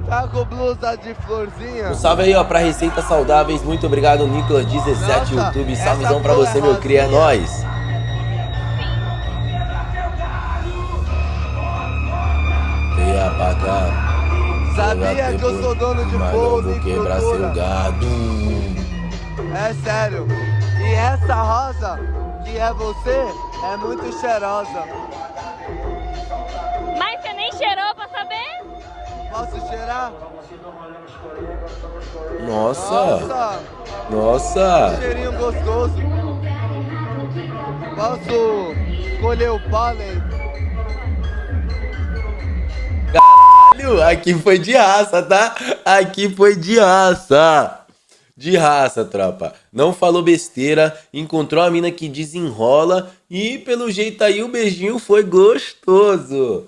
Tá com blusa de florzinha? Um salve aí, ó, pra Receitas Saudáveis. Muito obrigado, Nicolas17, Nossa, YouTube. essa Salvezão pra cor você, é meu cria, é rosinha. nóis. Veia pra cá. Sabia que eu sou dono de mas não bolo vou e quebrar seu cultura? gado. É sério. E essa rosa, que é você, é muito cheirosa. Mas você nem cheirou pra saber? Posso cheirar? Nossa. Que Nossa. cheirinho gostoso. Posso colher o pólen? Caralho, aqui foi de raça, tá? Aqui foi de raça. De raça, tropa. Não falou besteira, encontrou a mina que desenrola e pelo jeito aí o beijinho foi gostoso.